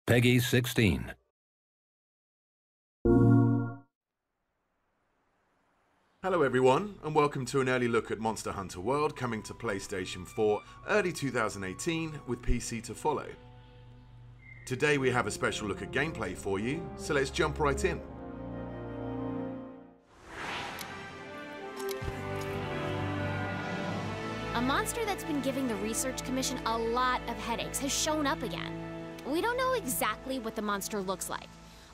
Peggy 16. Hello everyone, and welcome to an early look at Monster Hunter World, coming to PlayStation 4 early 2018 with PC to follow. Today we have a special look at gameplay for you, so let's jump right in. A monster that's been giving the Research Commission a lot of headaches has shown up again. We don't know exactly what the monster looks like,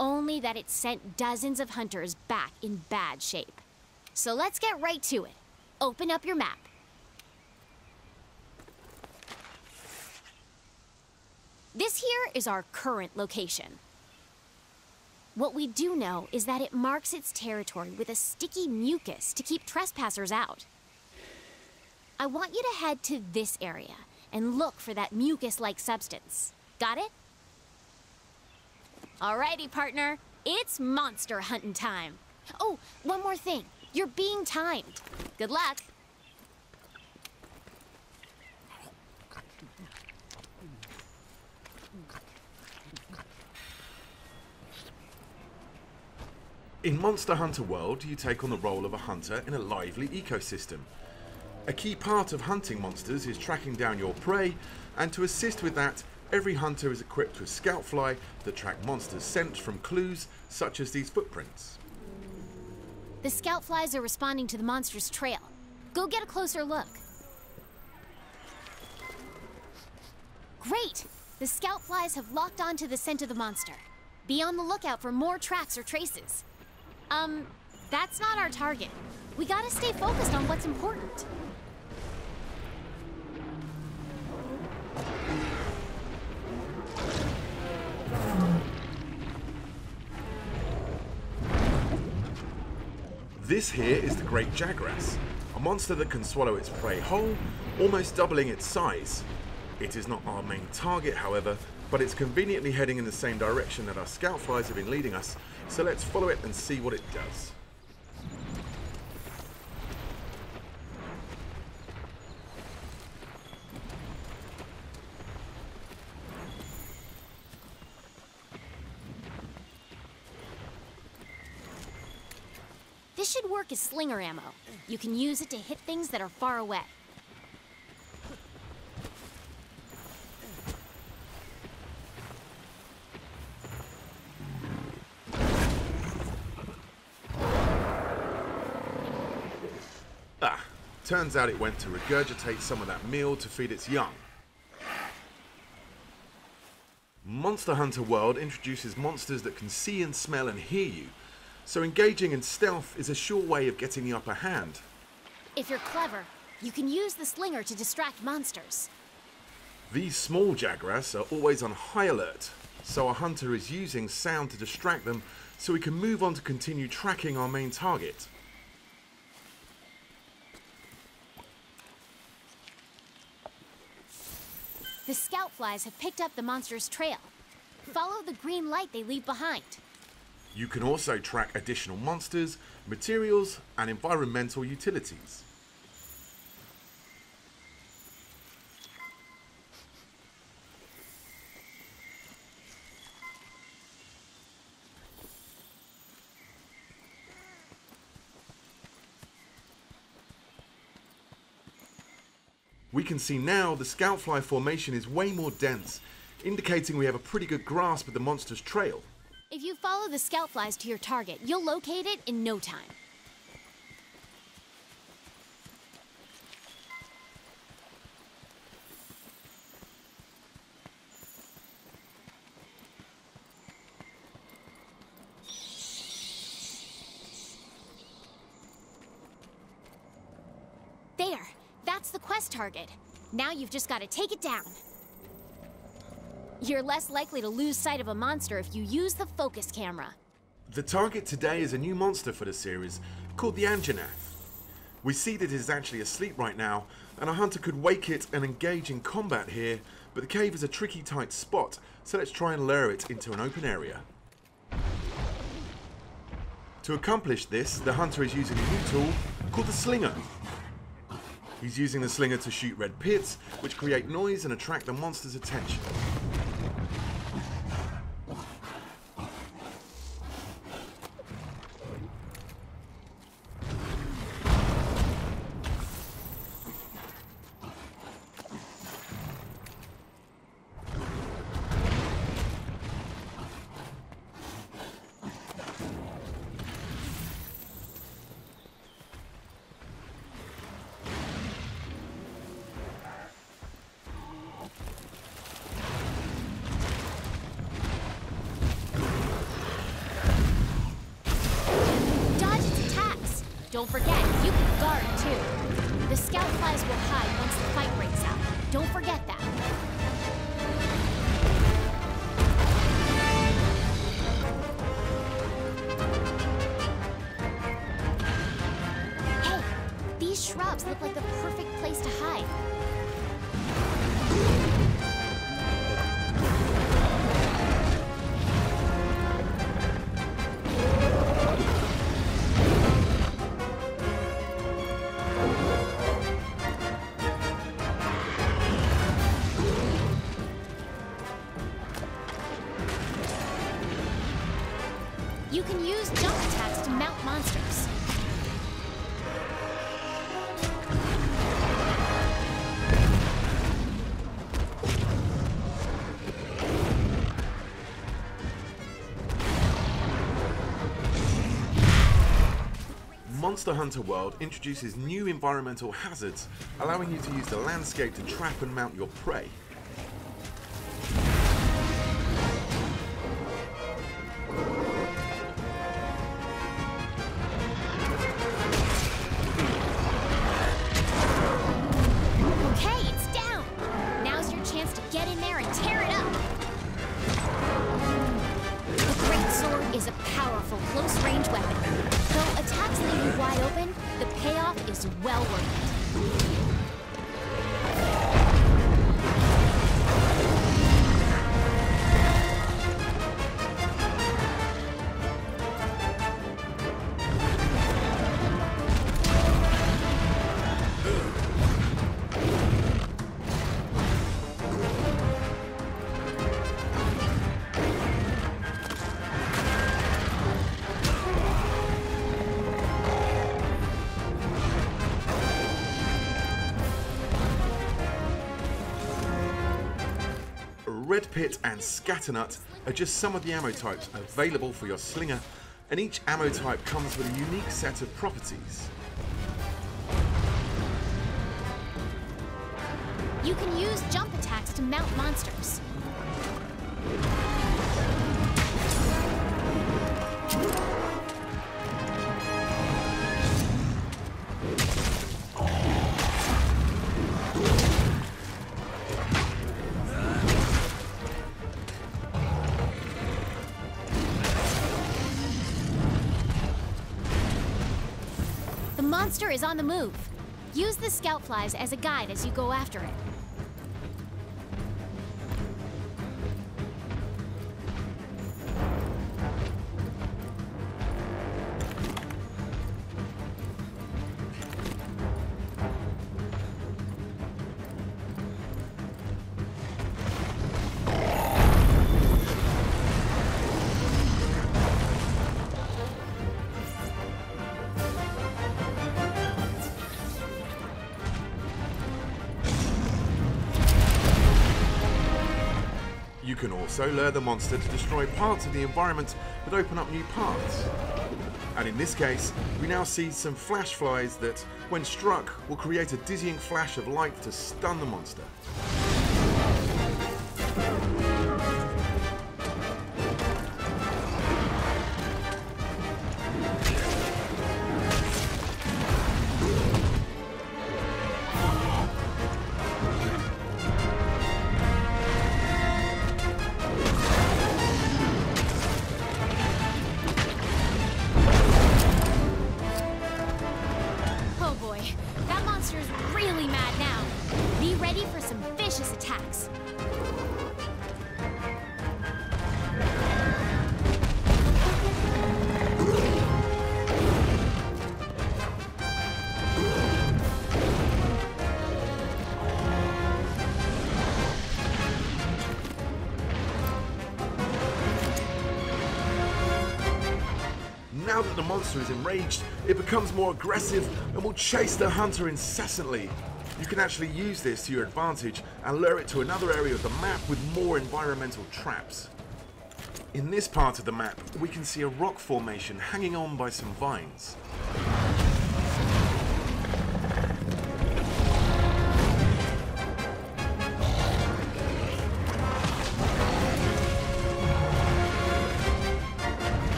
only that it sent dozens of hunters back in bad shape. So let's get right to it. Open up your map. This here is our current location. What we do know is that it marks its territory with a sticky mucus to keep trespassers out. I want you to head to this area and look for that mucus-like substance. Got it? Alrighty, partner. It's monster hunting time. Oh, one more thing. You're being timed. Good luck. In Monster Hunter World, you take on the role of a hunter in a lively ecosystem. A key part of hunting monsters is tracking down your prey, and to assist with that, every hunter is equipped with Scoutfly that track monsters' scent from clues such as these footprints. The scout flies are responding to the monster's trail. Go get a closer look. Great! The scout flies have locked onto the scent of the monster. Be on the lookout for more tracks or traces. That's not our target. We gotta stay focused on what's important. This here is the Great Jagras, a monster that can swallow its prey whole, almost doubling its size. It is not our main target, however, but it's conveniently heading in the same direction that our scout flies have been leading us, so let's follow it and see what it does. This should work as slinger ammo. You can use it to hit things that are far away. Turns out it went to regurgitate some of that meal to feed its young. Monster Hunter World introduces monsters that can see and smell and hear you, so engaging in stealth is a sure way of getting the upper hand. If you're clever, you can use the slinger to distract monsters. These small Jagras are always on high alert, so a hunter is using sound to distract them so we can move on to continue tracking our main target. The scout flies have picked up the monster's trail. Follow the green light they leave behind. You can also track additional monsters, materials, and environmental utilities. We can see now the Scoutfly formation is way more dense, indicating we have a pretty good grasp of the monster's trail. If you follow the scout flies to your target, you'll locate it in no time. There! That's the quest target. Now you've just got to take it down. You're less likely to lose sight of a monster if you use the focus camera. The target today is a new monster for the series, called the Anjanath. We see that it is actually asleep right now, and a hunter could wake it and engage in combat here, but the cave is a tricky tight spot, so let's try and lure it into an open area. To accomplish this, the hunter is using a new tool called the Slinger. He's using the Slinger to shoot red pits, which create noise and attract the monster's attention. Don't forget, you can guard too. The scout flies will hide once the fight breaks out. Don't forget that. Hey, these shrubs look like the perfect place to hide. You can use jump attacks to mount monsters. Monster Hunter World introduces new environmental hazards, allowing you to use the landscape to trap and mount your prey. Okay, it's down! Now's your chance to get in there and tear it up! The Great Sword is a powerful, close-range weapon. Though attacks leave you wide open, the payoff is well worth it. Red Pit and Scatternut are just some of the ammo types available for your slinger, and each ammo type comes with a unique set of properties. You can use jump attacks to mount monsters. The monster is on the move. Use the scout flies as a guide as you go after it. You can also lure the monster to destroy parts of the environment but open up new paths. And in this case, we now see some flash flies that, when struck, will create a dizzying flash of light to stun the monster. Oh boy, that monster's really mad now. Be ready for some vicious attacks. Now that the monster is enraged, it becomes more aggressive and will chase the hunter incessantly. You can actually use this to your advantage and lure it to another area of the map with more environmental traps. In this part of the map, we can see a rock formation hanging on by some vines.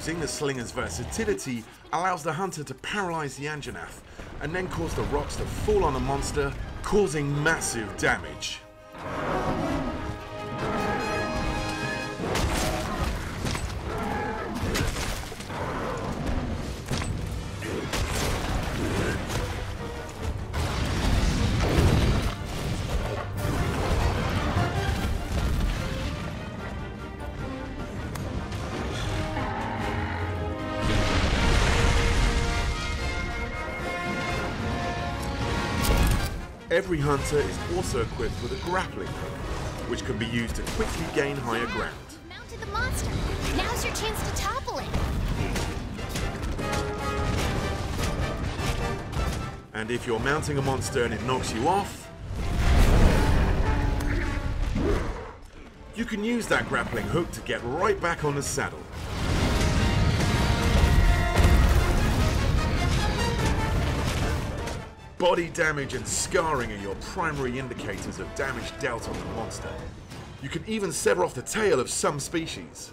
using the slinger's versatility allows the hunter to paralyze the Anjanath and then cause the rocks to fall on the monster, causing massive damage. Every hunter is also equipped with a grappling hook, which can be used to quickly gain higher ground. You've mounted the monster. Now's your chance to topple it. And if you're mounting a monster and it knocks you off, you can use that grappling hook to get right back on the saddle. Body damage and scarring are your primary indicators of damage dealt on the monster. You can even sever off the tail of some species.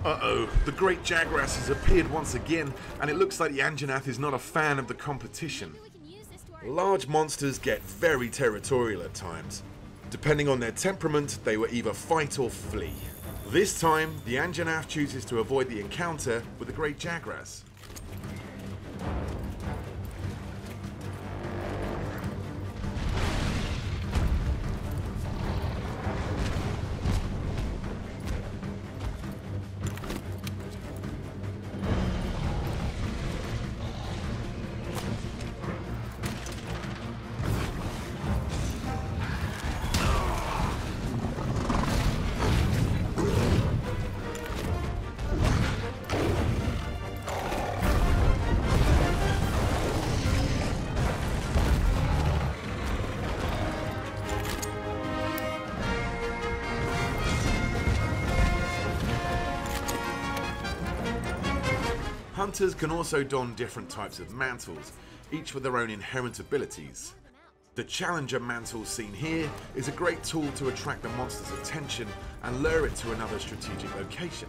Uh-oh, the Great Jagras has appeared once again, and it looks like the Anjanath is not a fan of the competition. Large monsters get very territorial at times. Depending on their temperament, they will either fight or flee. This time, the Anjanath chooses to avoid the encounter with the Great Jagras. Hunters can also don different types of mantles, each with their own inherent abilities. The Challenger mantle seen here is a great tool to attract the monster's attention and lure it to another strategic location.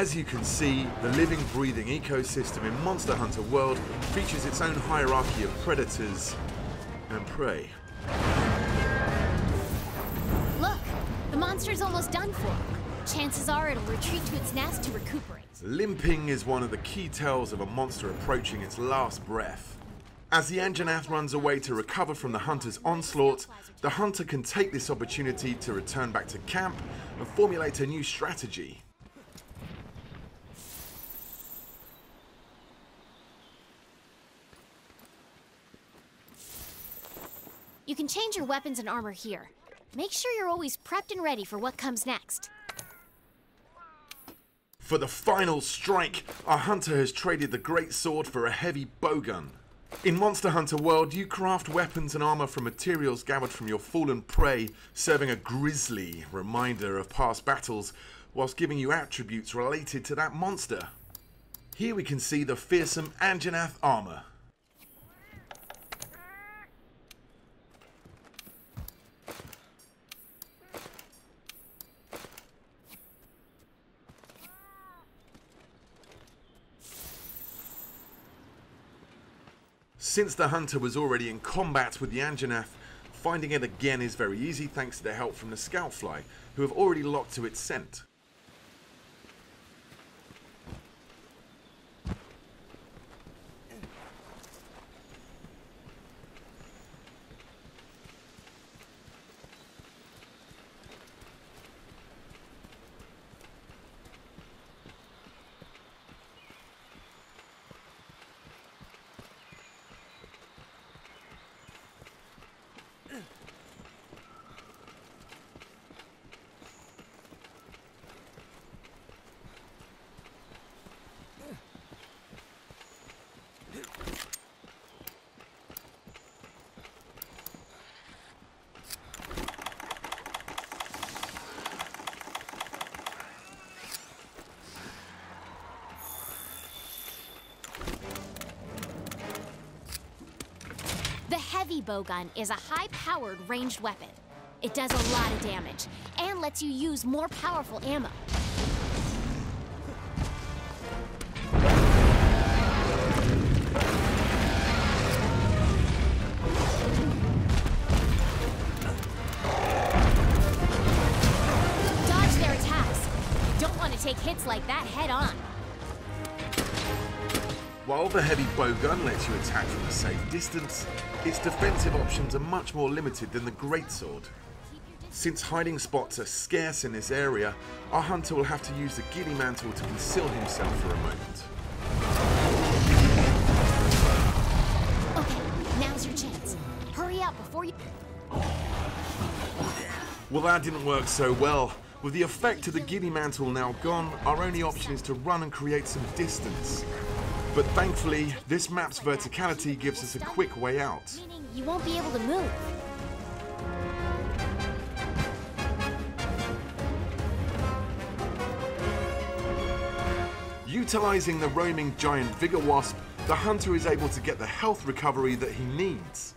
As you can see, the living, breathing ecosystem in Monster Hunter World features its own hierarchy of predators and prey. Look, the monster's almost done for. Chances are it'll retreat to its nest to recuperate. Limping is one of the key tells of a monster approaching its last breath. As the Anjanath runs away to recover from the hunter's onslaught, the hunter can take this opportunity to return back to camp and formulate a new strategy. You can change your weapons and armor here. Make sure you're always prepped and ready for what comes next. For the final strike, our hunter has traded the great sword for a heavy bowgun. In Monster Hunter World, you craft weapons and armor from materials gathered from your fallen prey, serving a grisly reminder of past battles, whilst giving you attributes related to that monster. Here we can see the fearsome Anjanath armor. Since the hunter was already in combat with the Anjanath, finding it again is very easy thanks to the help from the Scoutfly, who have already locked to its scent. The heavy bowgun is a high-powered ranged weapon. It does a lot of damage and lets you use more powerful ammo. Dodge their attacks. You don't want to take hits like that head on. While the heavy bowgun lets you attack from a safe distance, its defensive options are much more limited than the greatsword. Since hiding spots are scarce in this area, our hunter will have to use the ghillie mantle to conceal himself for a moment. Okay, now's your chance. Hurry up before you... Well, that didn't work so well. With the effect of the ghillie mantle now gone, our only option is to run and create some distance. But thankfully, this map's verticality gives us a quick way out. Meaning you won't be able to move. Utilizing the roaming giant Vigor Wasp, the hunter is able to get the health recovery that he needs.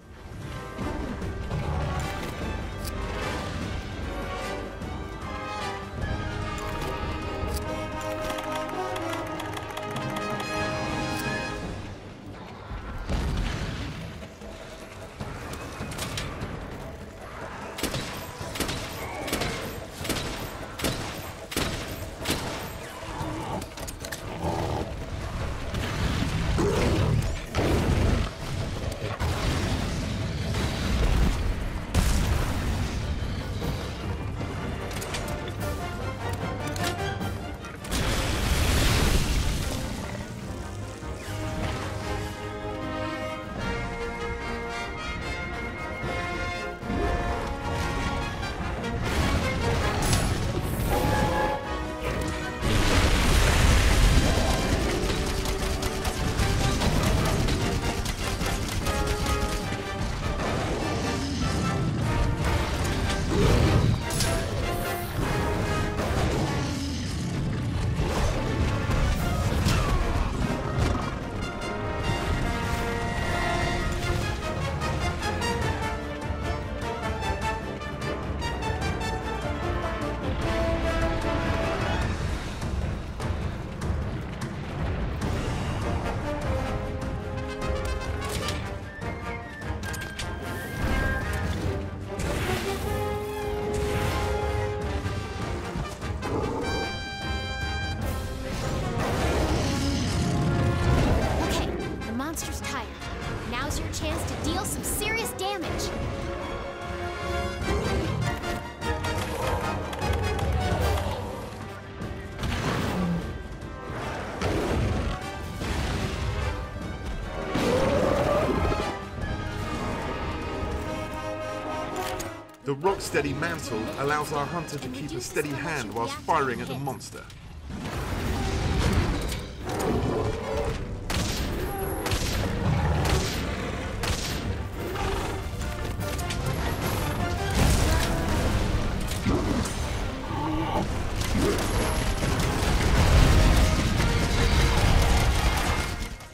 The rock-steady mantle allows our hunter to keep a steady hand whilst firing at the monster.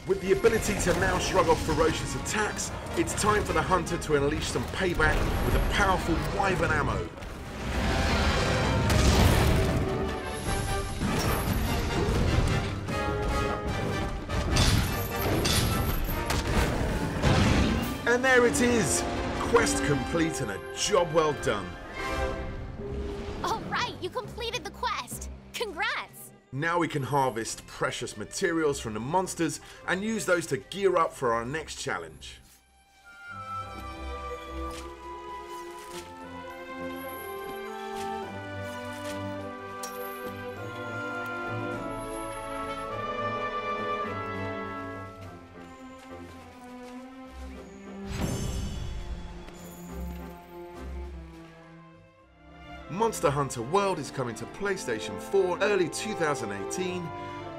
With the ability to now shrug off ferocious attacks, it's time for the hunter to unleash some payback with a powerful wyvern ammo. And there it is! Quest complete and a job well done. All right, you completed the quest. Congrats! Now we can harvest precious materials from the monsters and use those to gear up for our next challenge. Monster Hunter World is coming to PlayStation 4 early 2018,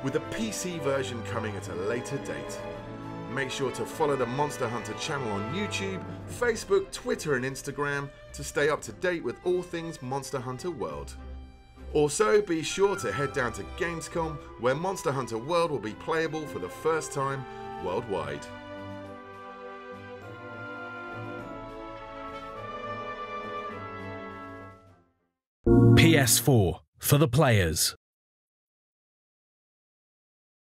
with a PC version coming at a later date. Make sure to follow the Monster Hunter channel on YouTube, Facebook, Twitter and Instagram to stay up to date with all things Monster Hunter World. Also, be sure to head down to Gamescom, where Monster Hunter World will be playable for the first time worldwide. PS4 for the players.